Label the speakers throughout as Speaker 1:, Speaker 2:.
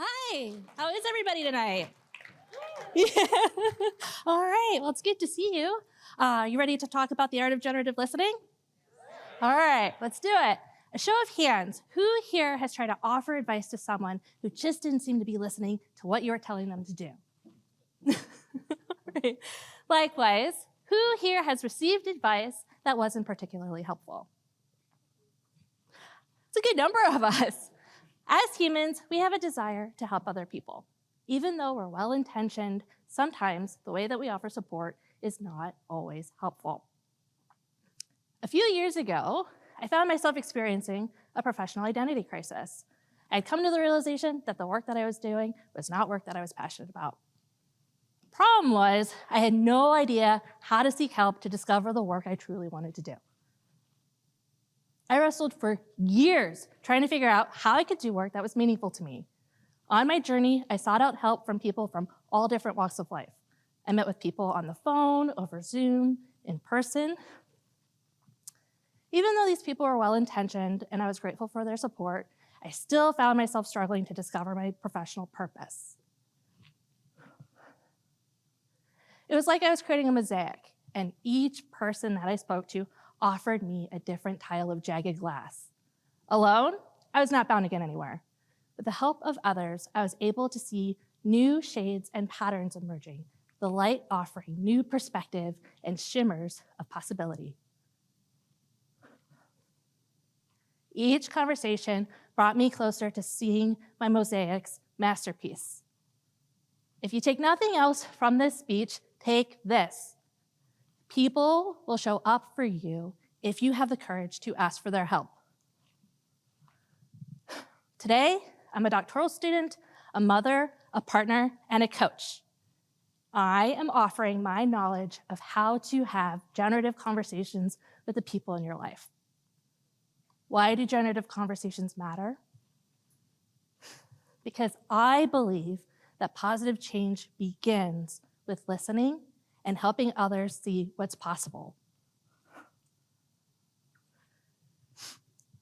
Speaker 1: Hi, how is everybody tonight? Yeah. All right, well, it's good to see you. You ready to talk about the art of generative listening? All right, let's do it. A show of hands. Who here has tried to offer advice to someone who just didn't seem to be listening to what you were telling them to do? Right. Likewise, who here has received advice that wasn't particularly helpful? It's a good number of us. As humans, we have a desire to help other people. Even though we're well-intentioned, sometimes the way that we offer support is not always helpful. A few years ago, I found myself experiencing a professional identity crisis. I had come to the realization that the work that I was doing was not work that I was passionate about. The problem was, I had no idea how to seek help to discover the work I truly wanted to do. I wrestled for years trying to figure out how I could do work that was meaningful to me. On my journey, I sought out help from people from all different walks of life. I met with people on the phone, over Zoom, in person. Even though these people were well-intentioned and I was grateful for their support, I still found myself struggling to discover my professional purpose. It was like I was creating a mosaic, and each person that I spoke to offered me a different tile of jagged glass. Alone, I was not bound to get anywhere. With the help of others, I was able to see new shades and patterns emerging, the light offering new perspective and shimmers of possibility. Each conversation brought me closer to seeing my mosaic's masterpiece. If you take nothing else from this speech, take this. People will show up for you if you have the courage to ask for their help. Today, I'm a doctoral student, a mother, a partner, and a coach. I am offering my knowledge of how to have generative conversations with the people in your life. Why do generative conversations matter? Because I believe that positive change begins with listening and helping others see what's possible.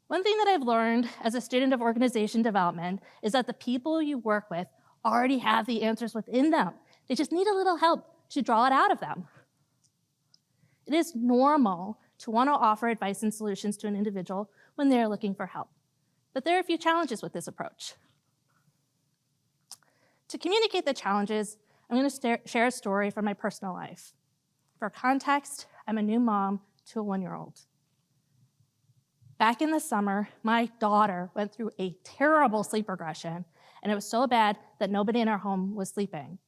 Speaker 1: One thing that I've learned as a student of organization development is that the people you work with already have the answers within them. They just need a little help to draw it out of them. It is normal to want to offer advice and solutions to an individual when they're looking for help. But there are a few challenges with this approach. To communicate the challenges, I'm going to share a story from my personal life. For context, I'm a new mom to a 1-year-old. Back in the summer, my daughter went through a terrible sleep regression, and it was so bad that nobody in our home was sleeping.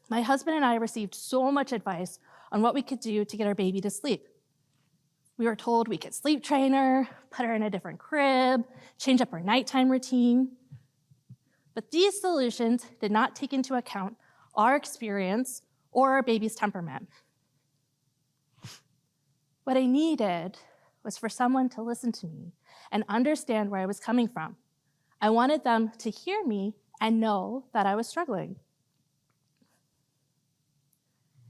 Speaker 1: My husband and I received so much advice on what we could do to get our baby to sleep. We were told we could sleep train her, put her in a different crib, change up her nighttime routine. But these solutions did not take into account our experience or our baby's temperament. What I needed was for someone to listen to me and understand where I was coming from. I wanted them to hear me and know that I was struggling.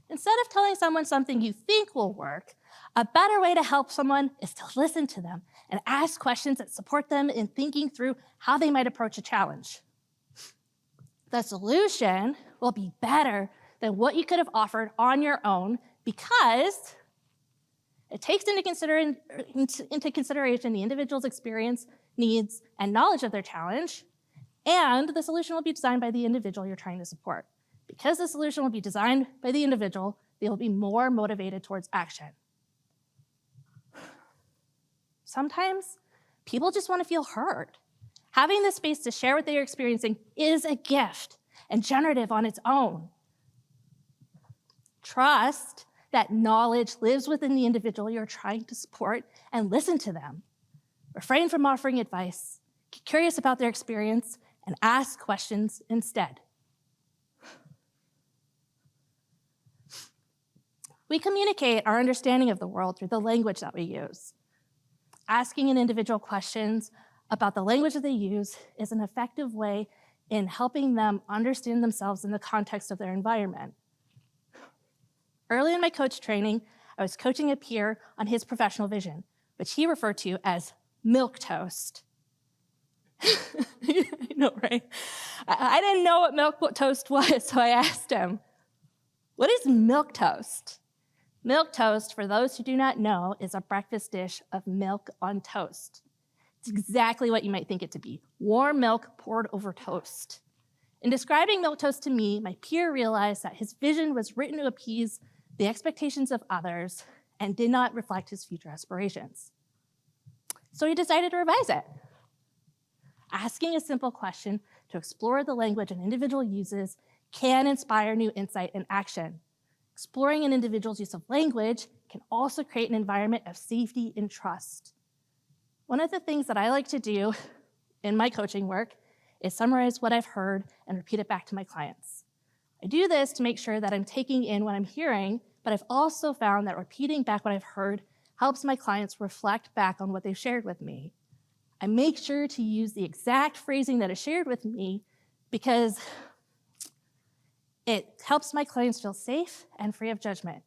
Speaker 1: Instead of telling someone something you think will work, a better way to help someone is to listen to them and ask questions that support them in thinking through how they might approach a challenge. The solution will be better than what you could have offered on your own because it takes into consideration the individual's experience, needs, and knowledge of their challenge, and the solution will be designed by the individual you're trying to support. Because the solution will be designed by the individual, they will be more motivated towards action. Sometimes people just want to feel heard. Having the space to share what they are experiencing is a gift and generative on its own. Trust that knowledge lives within the individual you're trying to support and listen to them. Refrain from offering advice, get curious about their experience, and ask questions instead. We communicate our understanding of the world through the language that we use. Asking an individual questions about the language that they use is an effective way in helping them understand themselves in the context of their environment. Early in my coach training, I was coaching a peer on his professional vision, which he referred to as milquetoast. I know, right? I didn't know what milk toast was, so I asked him, what is milk toast? Milk toast, for those who do not know, is a breakfast dish of milk on toast. It's exactly what you might think it to be, warm milk poured over toast. In describing milk toast to me, my peer realized that his vision was written to appease the expectations of others and did not reflect his future aspirations. So he decided to revise it. Asking a simple question to explore the language an individual uses can inspire new insight and action. Exploring an individual's use of language can also create an environment of safety and trust. One of the things that I like to do in my coaching work is summarize what I've heard and repeat it back to my clients. I do this to make sure that I'm taking in what I'm hearing, but I've also found that repeating back what I've heard helps my clients reflect back on what they've shared with me. I make sure to use the exact phrasing that is shared with me because it helps my clients feel safe and free of judgment.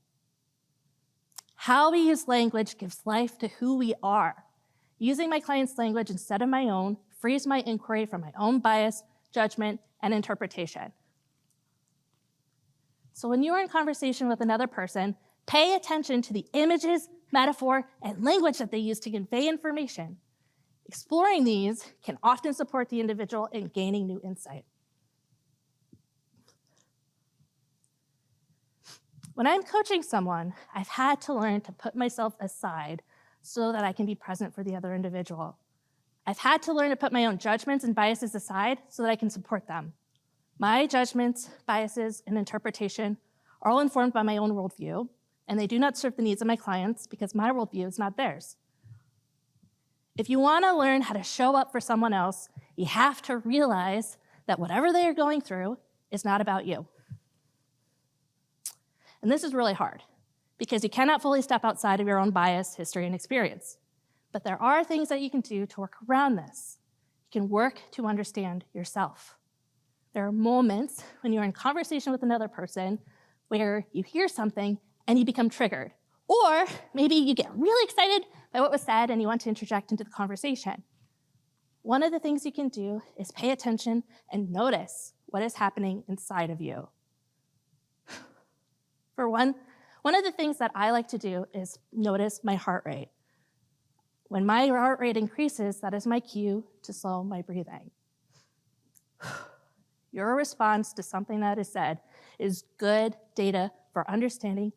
Speaker 1: How we use language gives life to who we are. Using my client's language instead of my own frees my inquiry from my own bias, judgment, and interpretation. So when you are in conversation with another person, pay attention to the images, metaphor, and language that they use to convey information. Exploring these can often support the individual in gaining new insight. When I'm coaching someone, I've had to learn to put myself aside so that I can be present for the other individual. I've had to learn to put my own judgments and biases aside so that I can support them. My judgments, biases, and interpretation are all informed by my own worldview, and they do not serve the needs of my clients because my worldview is not theirs. If you want to learn how to show up for someone else, you have to realize that whatever they are going through is not about you. And this is really hard because you cannot fully step outside of your own bias, history, and experience. But there are things that you can do to work around this. You can work to understand yourself. There are moments when you're in conversation with another person where you hear something and you become triggered. Or maybe you get really excited by what was said and you want to interject into the conversation. One of the things you can do is pay attention and notice what is happening inside of you. For one of the things that I like to do is notice my heart rate. When my heart rate increases, that is my cue to slow my breathing. Your response to something that is said is good data for understanding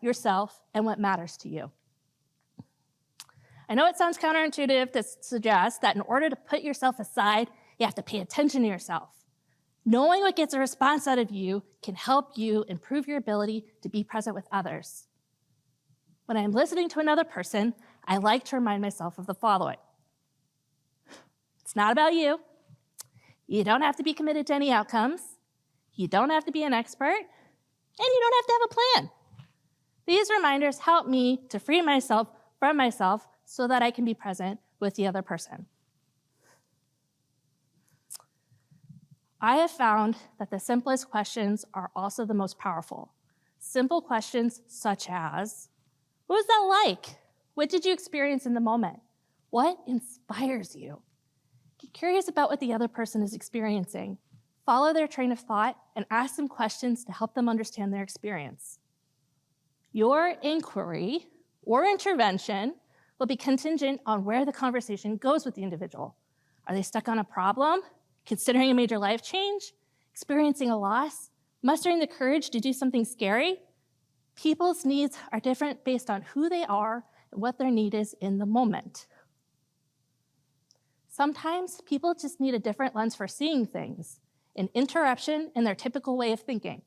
Speaker 1: yourself and what matters to you. I know it sounds counterintuitive to suggest that in order to put yourself aside, you have to pay attention to yourself. Knowing what gets a response out of you can help you improve your ability to be present with others. When I'm listening to another person, I like to remind myself of the following. It's not about you. You don't have to be committed to any outcomes. You don't have to be an expert. And you don't have to have a plan. These reminders help me to free myself from myself so that I can be present with the other person. I have found that the simplest questions are also the most powerful. Simple questions such as, what was that like? What did you experience in the moment? What inspires you? Get curious about what the other person is experiencing. Follow their train of thought and ask them questions to help them understand their experience. Your inquiry or intervention will be contingent on where the conversation goes with the individual. Are they stuck on a problem? Considering a major life change? Experiencing a loss? Mustering the courage to do something scary? People's needs are different based on who they are and what their need is in the moment. Sometimes people just need a different lens for seeing things, an interruption in their typical way of thinking.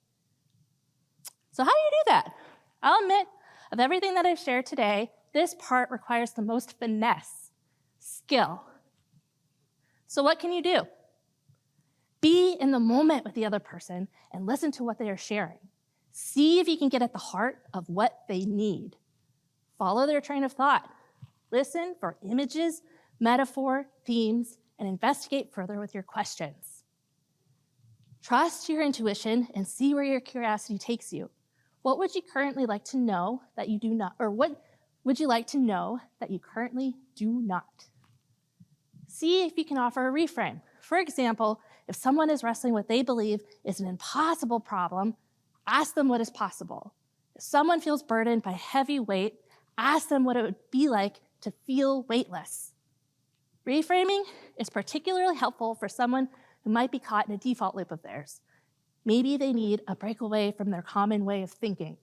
Speaker 1: So how do you do that? I'll admit, of everything that I've shared today, this part requires the most finesse, skill. So what can you do? Be in the moment with the other person and listen to what they are sharing. See if you can get at the heart of what they need. Follow their train of thought. Listen for images, metaphor, themes, and investigate further with your questions. Trust your intuition and see where your curiosity takes you. What would you currently like to know that you do not, or what would you like to know that you currently do not? See if you can offer a reframe. For example, if someone is wrestling what they believe is an impossible problem, ask them what is possible. If someone feels burdened by heavy weight, ask them what it would be like to feel weightless. Reframing is particularly helpful for someone who might be caught in a default loop of theirs. Maybe they need a breakaway from their common way of thinking.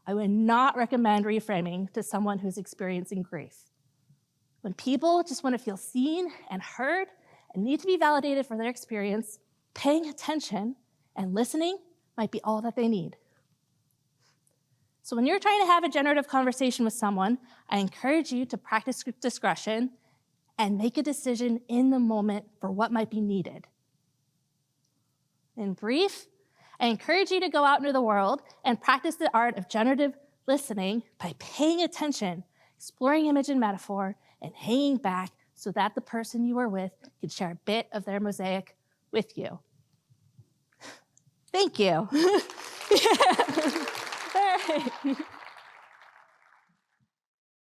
Speaker 1: I would not recommend reframing to someone who's experiencing grief. When people just want to feel seen and heard and need to be validated for their experience, paying attention and listening might be all that they need. So when you're trying to have a generative conversation with someone, I encourage you to practice discretion and make a decision in the moment for what might be needed. In brief, I encourage you to go out into the world and practice the art of generative listening by paying attention, exploring image and metaphor, and hanging back so that the person you are with can share a bit of their mosaic with you. Thank you. Yeah. All right.